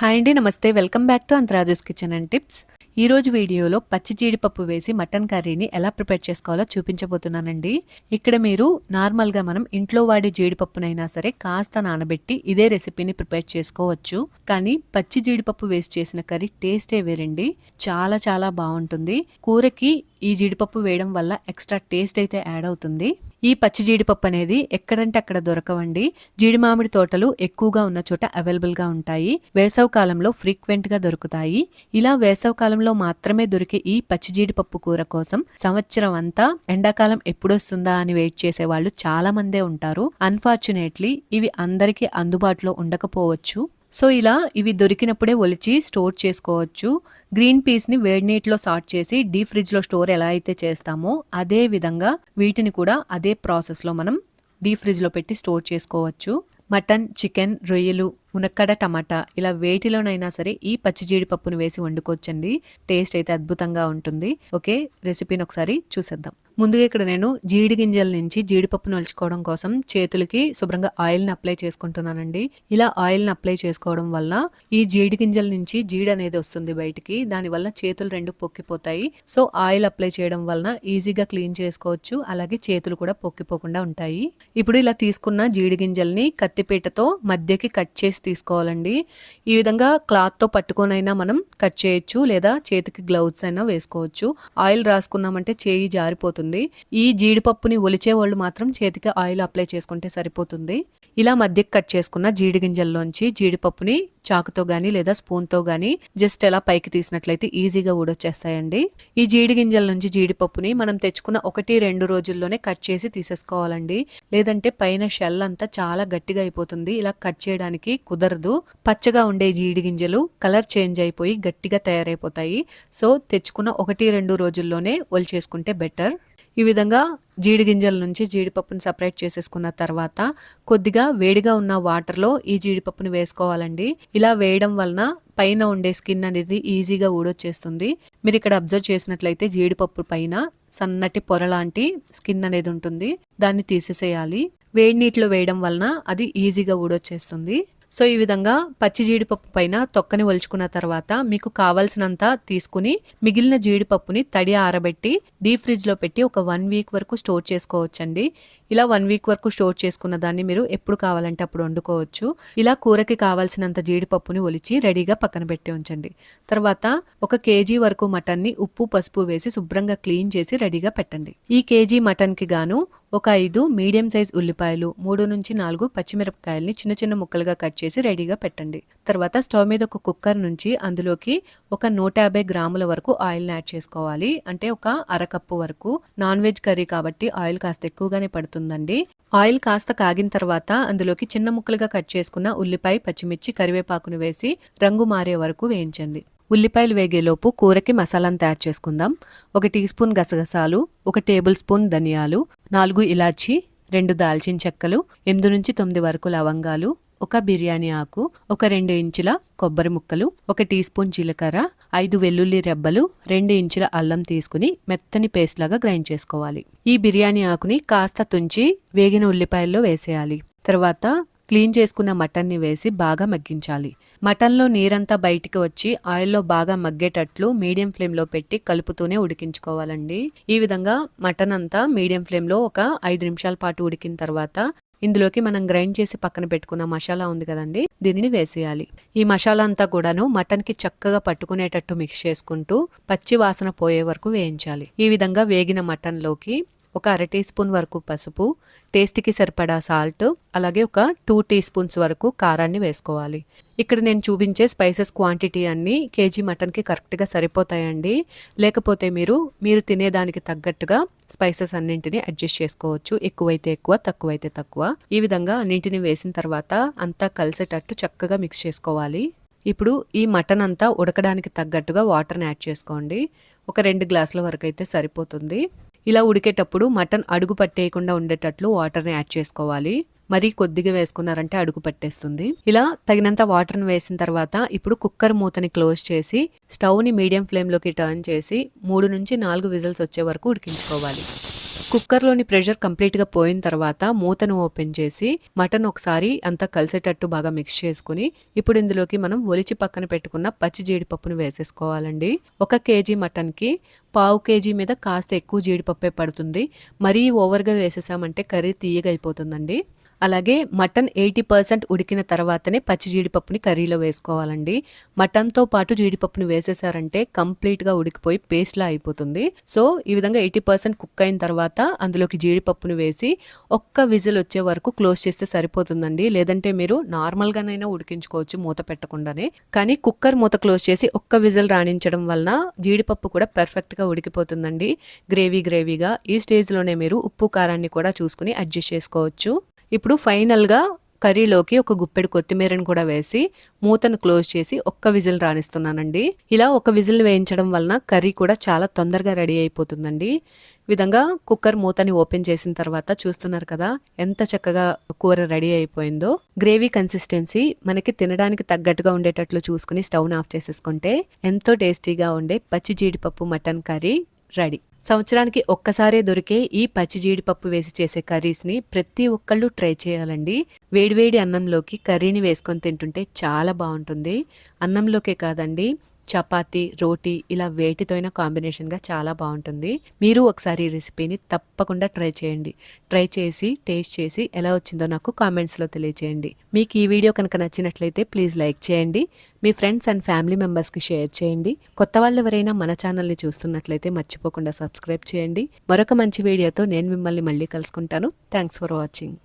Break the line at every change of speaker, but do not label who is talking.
Hi అండి, నమస్తే. Welcome back to అంతరాజుస్ kitchen and tips. ఈరోజు వీడియోలో పచ్చి జీడిపప్పు వేసి మటన్ కర్రీని ఎలా ప్రిపేర్ చేసుకోవాలో చూపించబోతున్నానండి. ఇక్కడ మీరు నార్మల్గా మనం ఇంట్లో వాడే జీడిపప్పునైనా సరే కాస్త నానబెట్టి ఇదే రెసిపీని ప్రిపేర్ చేసుకోవచ్చు. కానీ పచ్చి జీడిపప్పు వేసి చేసిన కర్రీ టేస్టే వేరండి. చాలా చాలా బాగుంటుంది. కూరకి ఈ జీడిపప్పు వేయడం వల్ల ఎక్స్ట్రా టేస్ట్ అయితే యాడ్ అవుతుంది. ఈ పచ్చి జీడిపప్పు అనేది ఎక్కడంటే అక్కడ దొరకవండి. జీడి మామిడి తోటలు ఎక్కువగా ఉన్న చోట అవైలబుల్గా ఉంటాయి. వేసవి కాలంలో ఫ్రీక్వెంట్గా దొరుకుతాయి. ఇలా వేసవి కాలంలో మాత్రమే దొరికే ఈ పచ్చి జీడిపప్పు కూర కోసం సంవత్సరం అంతా ఎండాకాలం ఎప్పుడొస్తుందా అని వెయిట్ చేసే వాళ్ళు చాలా మందే ఉంటారు. అన్ఫార్చునేట్లీ ఇవి అందరికీ అందుబాటులో ఉండకపోవచ్చు. సో ఇలా ఇవి దొరికినప్పుడే ఒలిచి స్టోర్ చేసుకోవచ్చు. గ్రీన్ పీస్ని వేడి నీటిలో సార్ట్ చేసి డీప్ ఫ్రిడ్జ్లో స్టోర్ ఎలా అయితే చేస్తామో అదే విధంగా వీటిని కూడా అదే ప్రాసెస్లో మనం డీప్ ఫ్రిడ్జ్లో పెట్టి స్టోర్ చేసుకోవచ్చు. మటన్, చికెన్, రొయ్యలు, మునక్కాడ, టమాటా ఇలా వేటిలోనైనా సరే ఈ పచ్చి జీడిపప్పును వేసి వండుకోవచ్చండి. టేస్ట్ అయితే అద్భుతంగా ఉంటుంది. ఓకే, రెసిపీని ఒకసారి చూసేద్దాం. ముందుగా ఇక్కడ నేను జీడి గింజల నుంచి జీడిపప్పును ఒలుచుకోవడం కోసం చేతులకి శుభ్రంగా ఆయిల్ని అప్లై చేసుకుంటున్నానండి. ఇలా ఆయిల్ని అప్లై చేసుకోవడం వల్ల ఈ జీడి గింజల నుంచి జీడి అనేది వస్తుంది బయటికి. దానివల్ల చేతులు రెండు పొక్కిపోతాయి. సో ఆయిల్ అప్లై చేయడం వలన ఈజీగా క్లీన్ చేసుకోవచ్చు. అలాగే చేతులు కూడా పొక్కిపోకుండా ఉంటాయి. ఇప్పుడు ఇలా తీసుకున్న జీడి గింజల్ని కత్తిపీటతో మధ్యకి కట్ చేసి తీసుకోవాలండి. ఈ విధంగా క్లాత్తో పట్టుకొనైనా మనం కట్ చేయొచ్చు, లేదా చేతికి గ్లౌజ్ అయినా వేసుకోవచ్చు. ఆయిల్ రాసుకున్నామంటే చేయి జారిపోతుంది. ఈ జీడిపప్పుని ఒలిచే వాళ్ళు మాత్రం చేతికి ఆయిల్ అప్లై చేసుకుంటే సరిపోతుంది. ఇలా మధ్యకి కట్ చేసుకున్న జీడి గింజల్లోంచి జీడిపప్పుని చాకుతో గానీ లేదా స్పూన్తో గానీ జస్ట్ ఎలా పైకి తీసినట్లయితే ఈజీగా ఊడొచ్చేస్తాయండి. ఈ జీడి గింజల నుంచి జీడిపప్పుని మనం తెచ్చుకున్న 1-2 రోజుల్లోనే కట్ చేసి తీసేసుకోవాలండి. లేదంటే పైన షెల్ అంతా చాలా గట్టిగా అయిపోతుంది. ఇలా కట్ చేయడానికి కుదరదు. పచ్చగా ఉండే జీడి గింజలు కలర్ చేంజ్ అయిపోయి గట్టిగా తయారైపోతాయి. సో తెచ్చుకున్న 1-2 రోజుల్లోనే ఒలిచేసుకుంటే బెటర్. ఈ విధంగా జీడి గింజల నుంచి జీడిపప్పుని సపరేట్ చేసేసుకున్న తర్వాత కొద్దిగా వేడిగా ఉన్న వాటర్లో ఈ జీడిపప్పుని వేసుకోవాలండి. ఇలా వేయడం వలన పైన ఉండే స్కిన్ అనేది ఈజీగా ఊడొచ్చేస్తుంది. మీరు ఇక్కడ అబ్జర్వ్ చేసినట్లయితే జీడిపప్పు పైన సన్నటి పొర లాంటి స్కిన్ అనేది ఉంటుంది. దాన్ని తీసేసేయాలి. వేడి నీటిలో వేయడం వలన అది ఈజీగా ఊడొచ్చేస్తుంది. సో ఈ విధంగా పచ్చి జీడిపప్పు పైన తొక్కని ఒలుచుకున్న తర్వాత మీకు కావాల్సినంత తీసుకుని మిగిలిన జీడిపప్పుని తడి ఆరబెట్టి డీప్ ఫ్రిడ్జ్లో పెట్టి ఒక 1 వీక్ వరకు స్టోర్ చేసుకోవచ్చండి. ఇలా 1 వీక్ వరకు స్టోర్ చేసుకున్న దాన్ని మీరు ఎప్పుడు కావాలంటే అప్పుడు వండుకోవచ్చు. ఇలా కూరకి కావాల్సినంత జీడిపప్పుని ఒలిచి రెడీగా పక్కన పెట్టి ఉంచండి. తర్వాత 1 కేజీ వరకు మటన్ని ఉప్పు, పసుపు వేసి శుభ్రంగా క్లీన్ చేసి రెడీగా పెట్టండి. ఈ కేజీ మటన్కి గాను ఒక 5 మీడియం సైజ్ ఉల్లిపాయలు, 3-4 పచ్చిమిరపకాయల్ని చిన్న చిన్న ముక్కలుగా కట్ చేసి రెడీగా పెట్టండి. తర్వాత స్టవ్ మీద ఒక కుక్కర్ నుంచి అందులోకి ఒక 150 గ్రాముల వరకు ఆయిల్ని యాడ్ చేసుకోవాలి. అంటే ఒక అరకప్పు వరకు. నాన్ వెజ్ కర్రీ కాబట్టి ఆయిల్ కాస్త ఎక్కువగానే పడుతుందండి. ఆయిల్ కాస్త కాగిన తర్వాత అందులోకి చిన్న ముక్కలుగా కట్ చేసుకున్న ఉల్లిపాయ, పచ్చిమిర్చి, కరివేపాకును వేసి రంగు మారే వరకు వేయించండి. ఉల్లిపాయలు వేగేలోపు కూరకి మసాలాను తయారు చేసుకుందాం. 1 టీ స్పూన్ గసగసాలు, 1 టేబుల్ స్పూన్ ధనియాలు, 4 ఇలాచి, 2 దాల్చిన చెక్కలు, 8-9 వరకు లవంగాలు, 1 బిర్యానీ ఆకు, 2 ఇంచుల కొబ్బరి ముక్కలు, 1 టీ స్పూన్ జీలకర్ర, 5 వెల్లుల్లి రెబ్బలు, 2 ఇంచుల అల్లం తీసుకుని మెత్తని పేస్ట్ లాగా గ్రైండ్ చేసుకోవాలి. ఈ బిర్యానీ ఆకుని కాస్త తుంచి వేగిన ఉల్లిపాయల్లో వేసేయాలి. తర్వాత క్లీన్ చేసుకున్న మటన్ని వేసి బాగా మగ్గించాలి. మటన్లో నీరంతా బయటికి వచ్చి ఆయిల్లో బాగా మగ్గేటట్లు మీడియం ఫ్లేమ్లో పెట్టి కలుపుతూనే ఉడికించుకోవాలండి. ఈ విధంగా మటన్ అంతా మీడియం ఫ్లేమ్లో ఒక 5 నిమిషాల పాటు ఉడికిన తర్వాత ఇందులోకి మనం గ్రైండ్ చేసి పక్కన పెట్టుకున్న మసాలా ఉంది కదండి, దీనిని వేసేయాలి. ఈ మసాలా అంతా కూడాను మటన్కి చక్కగా పట్టుకునేటట్టు మిక్స్ చేసుకుంటూ పచ్చి వాసన పోయే వరకు వేయించాలి. ఈ విధంగా వేగిన మటన్లోకి ఒక 1/2 టీ స్పూన్ వరకు పసుపు, టేస్ట్కి సరిపడా సాల్ట్, అలాగే ఒక 2 టీ స్పూన్స్ వరకు కారాన్ని వేసుకోవాలి. ఇక్కడ నేను చూపించే స్పైసెస్ క్వాంటిటీ అన్నీ కేజీ మటన్కి కరెక్ట్గా సరిపోతాయండి. లేకపోతే మీరు తినేదానికి తగ్గట్టుగా స్పైసెస్ అన్నింటినీ అడ్జస్ట్ చేసుకోవచ్చు. ఎక్కువైతే ఎక్కువ, తక్కువైతే తక్కువ. ఈ విధంగా అన్నింటినీ వేసిన తర్వాత అంతా కలిసేటట్టు చక్కగా మిక్స్ చేసుకోవాలి. ఇప్పుడు ఈ మటన్ అంతా ఉడకడానికి తగ్గట్టుగా వాటర్ని యాడ్ చేసుకోండి. ఒక 2 గ్లాసుల వరకు అయితే సరిపోతుంది. ఇలా ఉడికేటప్పుడు మటన్ అడుగు పట్టేయకుండా ఉండేటట్లు వాటర్ని యాడ్ చేసుకోవాలి. మరీ కొద్దిగా వేసుకున్నారంటే అడుగు పట్టేస్తుంది. ఇలా తగినంత వాటర్ని వేసిన తర్వాత ఇప్పుడు కుక్కర్ మూతని క్లోజ్ చేసి స్టవ్ని మీడియం ఫ్లేమ్లోకి టర్న్ చేసి 3-4 విజిల్స్ వచ్చే వరకు ఉడికించుకోవాలి. కుక్కర్లోని ప్రెషర్ కంప్లీట్గా పోయిన తర్వాత మూతను ఓపెన్ చేసి మటన్ ఒకసారి అంతా కలిసేటట్టు బాగా మిక్స్ చేసుకుని ఇప్పుడు ఇందులోకి మనం ఒలిచి పక్కన పెట్టుకున్న పచ్చి జీడిపప్పును వేసేసుకోవాలండి. 1 కేజీ మటన్కి 1/2 కేజీ మీద కాస్త ఎక్కువ జీడిపప్పే పడుతుంది. మరీ ఓవర్గా వేసేసామంటే కర్రీ తీయగా అయిపోతుందండి. అలాగే మటన్ 80% ఉడికిన తర్వాతనే పచ్చి జీడిపప్పుని కర్రీలో వేసుకోవాలండి. మటన్తో పాటు జీడిపప్పుని వేసేసారంటే కంప్లీట్గా ఉడికిపోయి పేస్ట్లా అయిపోతుంది. సో ఈ విధంగా 80% కుక్ అయిన తర్వాత అందులోకి జీడిపప్పుని వేసి ఒక్క విజిల్ వచ్చే వరకు క్లోజ్ చేస్తే సరిపోతుందండి. లేదంటే మీరు నార్మల్గానైనా ఉడికించుకోవచ్చు మూత పెట్టకుండానే. కానీ కుక్కర్ మూత క్లోజ్ చేసి ఒక్క విజిల్ రాణించడం వలన జీడిపప్పు కూడా పర్ఫెక్ట్గా ఉడికిపోతుందండి. గ్రేవీగా ఈ స్టేజ్లోనే మీరు ఉప్పు కారాన్ని కూడా చూసుకుని అడ్జస్ట్ చేసుకోవచ్చు. ఇప్పుడు ఫైనల్గా కర్రీలోకి ఒక గుప్పెడు కొత్తిమీరను కూడా వేసి మూతను క్లోజ్ చేసి ఒక్క విజిల్ రాణిస్తున్నానండి. ఇలా ఒక విజిల్ వేయించడం వలన కర్రీ కూడా చాలా తొందరగా రెడీ అయిపోతుందండి. విధంగా కుక్కర్ మూతని ఓపెన్ చేసిన తర్వాత చూస్తున్నారు కదా ఎంత చక్కగా కూర రెడీ అయిపోయిందో. గ్రేవీ కన్సిస్టెన్సీ మనకి తినడానికి తగ్గట్టుగా ఉండేటట్లు చూసుకుని స్టవ్ని ఆఫ్ చేసేసుకుంటే ఎంతో టేస్టీగా ఉండే పచ్చి జీడిపప్పు మటన్ కర్రీ రెడీ. సంవత్సరానికి ఒక్కసారే దొరికే ఈ పచ్చి జీడిపప్పు వేసి చేసే కర్రీస్ని ప్రతి ఒక్కళ్ళు ట్రై చేయాలండి. వేడివేడి అన్నంలోకి కర్రీని వేసుకొని తింటుంటే చాలా బాగుంటుంది. అన్నంలోకే కాదండి, చపాతీ, రోటీ ఇలా వేటితో అయినా కాంబినేషన్గా చాలా బాగుంటుంది. మీరు ఒకసారి ఈ రెసిపీని తప్పకుండా ట్రై చేయండి. ట్రై చేసి టేస్ట్ చేసి ఎలా వచ్చిందో నాకు కామెంట్స్లో తెలియచేయండి. మీకు ఈ వీడియో కనుక నచ్చినట్లయితే ప్లీజ్ లైక్ చేయండి. మీ ఫ్రెండ్స్ అండ్ ఫ్యామిలీ మెంబర్స్కి షేర్ చేయండి. కొత్త వాళ్ళు ఎవరైనా మన ఛానల్ని చూస్తున్నట్లయితే మర్చిపోకుండా సబ్స్క్రైబ్ చేయండి. మరొక మంచి వీడియోతో నేను మిమ్మల్ని మళ్ళీ కలుసుకుంటాను. Thanks for watching.